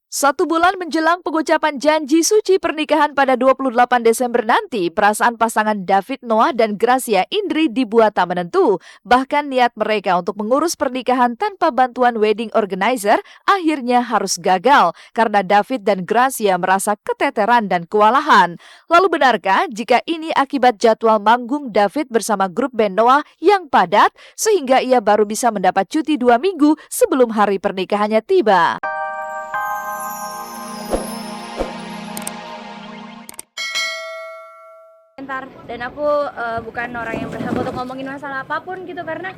1 bulan menjelang pengucapan janji suci pernikahan pada 28 Desember nanti, perasaan pasangan David Noah dan Gracia Indri dibuat tak menentu. Bahkan niat mereka untuk mengurus pernikahan tanpa bantuan wedding organizer akhirnya harus gagal karena David dan Gracia merasa keteteran dan kewalahan. Lalu benarkah jika ini akibat jadwal manggung David bersama grup band Noah yang padat sehingga ia baru bisa mendapat cuti 2 minggu sebelum hari pernikahannya tiba? Dan aku bukan orang yang berhak untuk ngomongin masalah apapun gitu, karena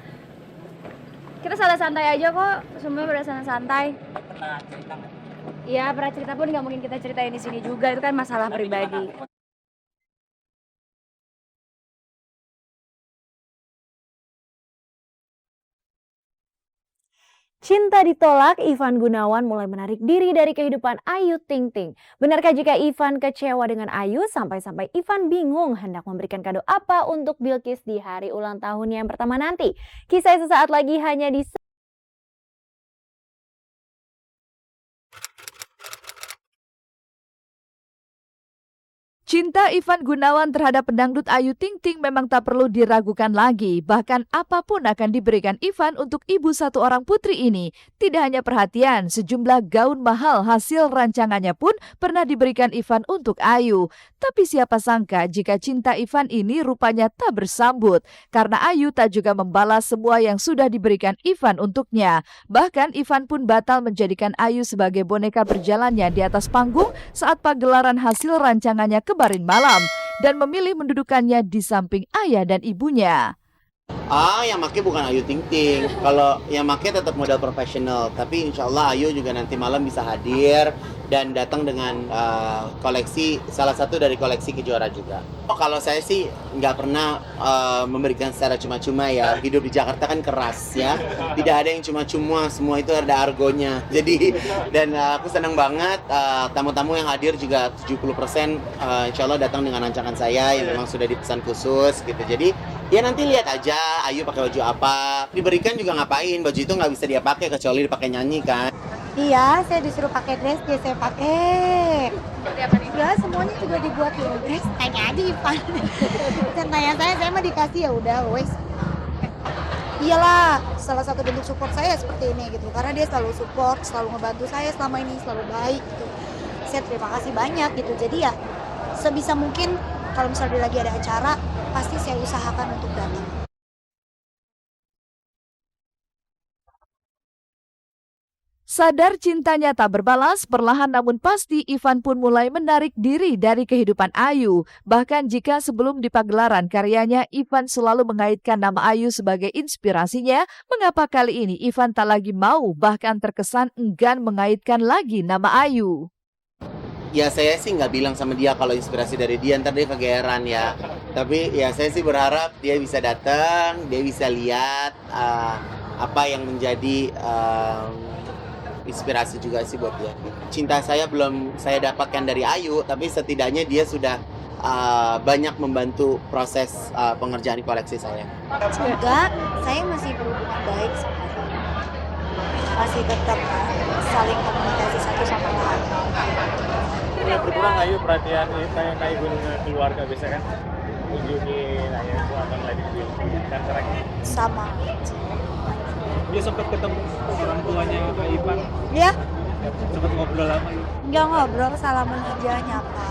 kita salah santai aja kok, semuanya berdasarkan santai. Iya, pernah cerita pun nggak mungkin kita ceritain di sini juga, itu kan masalah pribadi. Cinta ditolak, Ivan Gunawan mulai menarik diri dari kehidupan Ayu Ting Ting. Benarkah jika Ivan kecewa dengan Ayu, sampai-sampai Ivan bingung hendak memberikan kado apa untuk Bilkis di hari ulang tahunnya yang pertama nanti? Kisah sesaat lagi hanya di Cinta Ivan Gunawan terhadap pendangdut Ayu Ting Ting memang tak perlu diragukan lagi. Bahkan apapun akan diberikan Ivan untuk ibu satu orang putri ini. Tidak hanya perhatian, sejumlah gaun mahal hasil rancangannya pun pernah diberikan Ivan untuk Ayu. Tapi siapa sangka jika cinta Ivan ini rupanya tak bersambut. Karena Ayu tak juga membalas semua yang sudah diberikan Ivan untuknya. Bahkan Ivan pun batal menjadikan Ayu sebagai boneka berjalannya di atas panggung saat pagelaran hasil rancangannya kemarin malam dan memilih mendudukannya di samping ayah dan ibunya. Yang make bukan Ayu Ting Ting. Kalau yang make tetap modal profesional, tapi insya Allah Ayu juga nanti malam bisa hadir dan datang dengan koleksi, salah satu dari koleksi Kejora juga. Kalau saya sih nggak pernah memberikan secara cuma-cuma ya. Hidup di Jakarta kan keras ya. Tidak ada yang cuma-cuma, semua itu ada argonya. Jadi dan aku senang banget tamu-tamu yang hadir juga 70% insya Allah datang dengan rancangan saya yang memang sudah dipesan khusus gitu. Jadi ya nanti lihat aja Ayu pakai baju apa. Diberikan juga ngapain, baju itu nggak bisa dia pakai kecuali dipakai nyanyi kan. Iya, saya disuruh pakai dress, dia saya pakai. Seperti apa nih? Enggak, semuanya juga dibuat loh dress. Tanya aja Ivan. Dan tanya saya mah dikasih ya udah, wes. Iyalah, salah satu bentuk support saya seperti ini gitu. Karena dia selalu support, selalu ngebantu saya selama ini, selalu baik gitu. Saya terima kasih banyak gitu. Jadi ya sebisa mungkin kalau misalnya dia lagi ada acara, pasti saya usahakan untuk datang. Sadar cintanya tak berbalas, perlahan namun pasti Ivan pun mulai menarik diri dari kehidupan Ayu. Bahkan jika sebelum di pagelaran karyanya, Ivan selalu mengaitkan nama Ayu sebagai inspirasinya, mengapa kali ini Ivan tak lagi mau, bahkan terkesan enggan mengaitkan lagi nama Ayu? Ya saya sih nggak bilang sama dia kalau inspirasi dari dia, ntar dia kegeeran ya. Tapi ya saya sih berharap dia bisa datang, dia bisa lihat apa yang menjadi inspirasi juga sih buat dia. Cinta saya belum saya dapatkan dari Ayu, tapi setidaknya dia sudah banyak membantu proses pengerjaan koleksi saya. Semoga saya masih berhubungan baik sama dia. Masih tetap saling komunikasi satu sama lain. Ini berkurang Ayu perhatian kayak keluarga biasa kan kunjungin Ayu itu atau lagi di dan sekarang Sama. dia sempat ketemu orang tuanya Kak Ivan, Ya, sempat ngobrol apa? nggak ngobrol, salaman aja, nyapa.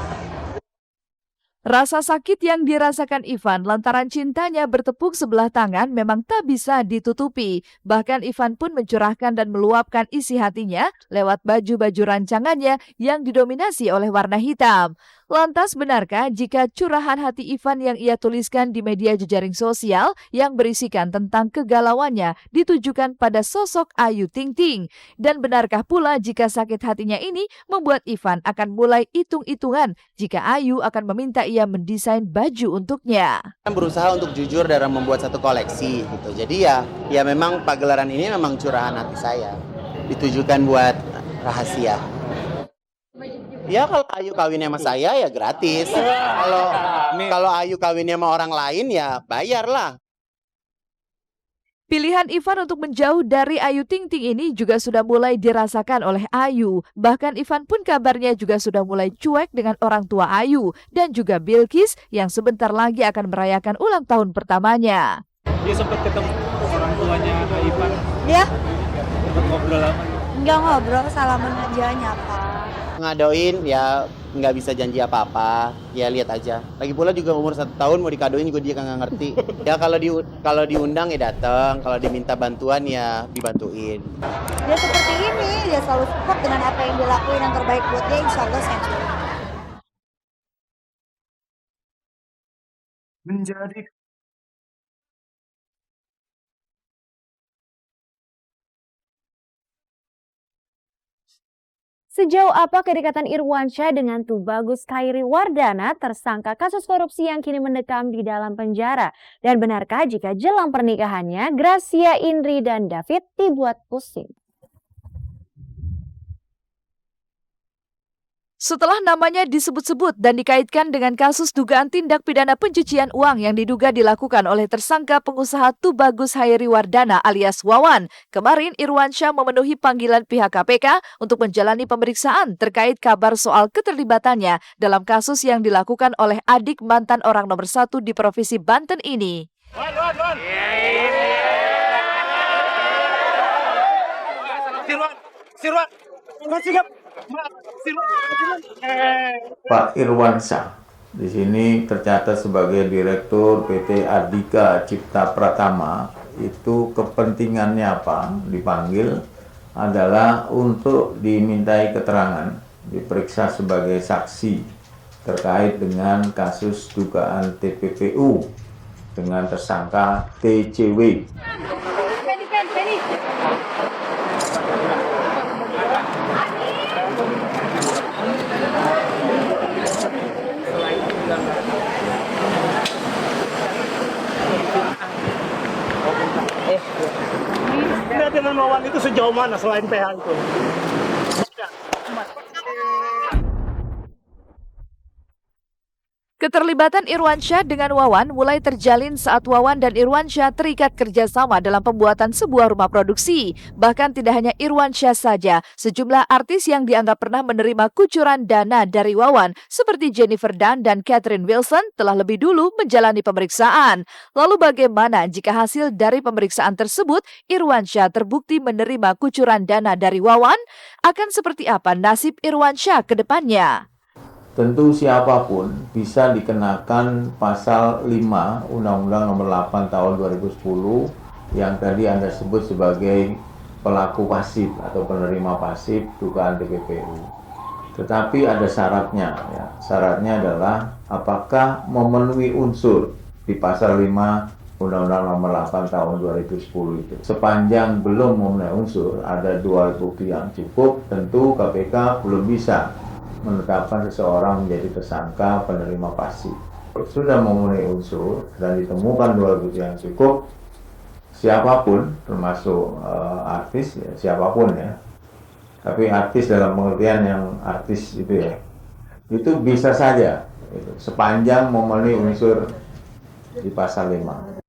Rasa sakit yang dirasakan Ivan lantaran cintanya bertepuk sebelah tangan memang tak bisa ditutupi. Bahkan Ivan pun mencurahkan dan meluapkan isi hatinya lewat baju-baju rancangannya yang didominasi oleh warna hitam. Lantas benarkah jika curahan hati Ivan yang ia tuliskan di media jejaring sosial yang berisikan tentang kegalauannya ditujukan pada sosok Ayu Ting Ting? Dan benarkah pula jika sakit hatinya ini membuat Ivan akan mulai hitung-hitungan jika Ayu akan meminta ia mendesain baju untuknya? Kan berusaha untuk jujur dalam membuat satu koleksi gitu. Jadi ya memang pagelaran ini memang curahan hati saya. Ditujukan buat rahasia. Ya kalau Ayu kawinnya sama saya ya gratis. Kalau Ayu kawinnya sama orang lain ya bayar lah. Pilihan Ivan untuk menjauh dari Ayu Ting Ting ini juga sudah mulai dirasakan oleh Ayu. Bahkan Ivan pun kabarnya juga sudah mulai cuek dengan orang tua Ayu dan juga Bilqis yang sebentar lagi akan merayakan ulang tahun pertamanya. Dia sempat ketemu orang tuanya Ivan, Dia sempat ngobrol apa? nggak ngobrol, salaman aja, nyapa. Ngadoin ya nggak bisa janji apa-apa, ya lihat aja. Lagi pula juga umur 1 tahun mau dikadoin juga dia nggak ngerti. Ya kalau diundang ya datang, kalau diminta bantuan ya dibantuin. Dia seperti ini, dia selalu support dengan apa yang dilakuin yang terbaik buat dia, insya Allah saya. Menjadi Sejauh apa kedekatan Irwansyah dengan Tubagus Khairiwardana, tersangka kasus korupsi yang kini mendekam di dalam penjara? Dan benarkah jika jelang pernikahannya, Gracia, Indri, dan David dibuat pusing? Setelah namanya disebut-sebut dan dikaitkan dengan kasus dugaan tindak pidana pencucian uang yang diduga dilakukan oleh tersangka pengusaha Tubagus Khairiwardana alias Wawan, kemarin Irwansyah memenuhi panggilan pihak KPK untuk menjalani pemeriksaan terkait kabar soal keterlibatannya dalam kasus yang dilakukan oleh adik mantan orang nomor 1 di Provinsi Banten ini. Pak Irwansyah di sini tercatat sebagai Direktur PT Ardika Cipta Pratama. Itu kepentingannya apa? Dipanggil adalah untuk dimintai keterangan, diperiksa sebagai saksi terkait dengan kasus dugaan TPPU dengan tersangka TCW. dengan Wawan itu sejauh mana selain PH itu? Keterlibatan Irwansyah dengan Wawan mulai terjalin saat Wawan dan Irwansyah terikat kerjasama dalam pembuatan sebuah rumah produksi. Bahkan tidak hanya Irwansyah saja, sejumlah artis yang dianggap pernah menerima kucuran dana dari Wawan seperti Jennifer Dunn dan Catherine Wilson telah lebih dulu menjalani pemeriksaan. Lalu bagaimana jika hasil dari pemeriksaan tersebut Irwansyah terbukti menerima kucuran dana dari Wawan? Akan seperti apa nasib Irwansyah ke depannya? Tentu siapapun bisa dikenakan pasal 5 Undang-Undang Nomor 8 Tahun 2010 yang tadi Anda sebut sebagai pelaku pasif atau penerima pasif dugaan TPPU. Tetapi ada syaratnya, ya. Syaratnya adalah apakah memenuhi unsur di pasal 5 Undang-Undang Nomor 8 Tahun 2010 itu. Sepanjang belum memenuhi unsur, ada 2 bukti yang cukup, tentu KPK belum bisa menetapkan seseorang menjadi tersangka penerima pasif. Sudah memenuhi unsur dan ditemukan 2 bukti yang cukup, siapapun termasuk artis, ya, siapapun ya, tapi artis dalam pengertian yang artis itu ya, itu bisa saja gitu, sepanjang memenuhi unsur di pasal 5.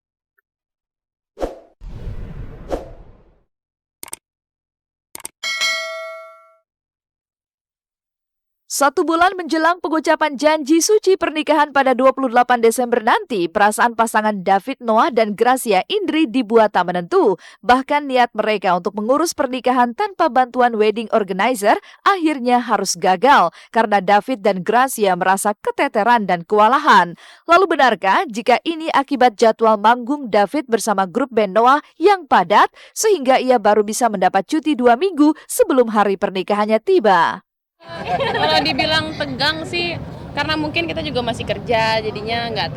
1 bulan menjelang pengucapan janji suci pernikahan pada 28 Desember nanti, perasaan pasangan David Noah dan Gracia Indri dibuat tak menentu. Bahkan niat mereka untuk mengurus pernikahan tanpa bantuan wedding organizer akhirnya harus gagal karena David dan Gracia merasa keteteran dan kewalahan. Lalu benarkah jika ini akibat jadwal manggung David bersama grup band Noah yang padat sehingga ia baru bisa mendapat cuti 2 minggu sebelum hari pernikahannya tiba? Kalau dibilang tegang sih, karena mungkin kita juga masih kerja, jadinya nggak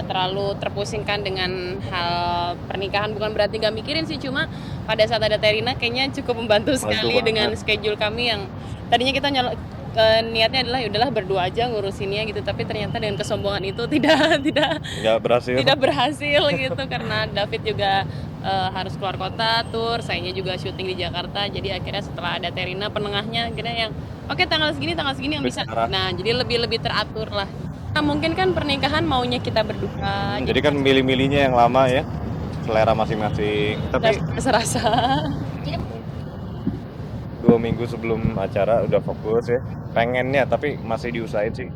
terlalu terpusingkan dengan hal pernikahan. Bukan berarti nggak mikirin sih, cuma pada saat ada Terina kayaknya cukup membantu sekali dengan schedule kami yang tadinya kita niatnya adalah yaudahlah berdua aja ngurusinnya gitu, tapi ternyata dengan kesombongan itu tidak berhasil gitu karena David juga harus keluar kota tur, sayanya juga syuting di Jakarta, jadi akhirnya setelah ada Terina penengahnya akhirnya yang oke, tanggal segini yang bisa. Nah, jadi lebih teratur lah. Nah, mungkin kan pernikahan maunya kita berdua. Jadi kan milih-milihnya yang lama ya? selera masing-masing. Tapi Serasa. 2 minggu sebelum acara udah fokus ya. Pengennya tapi masih diusahain sih.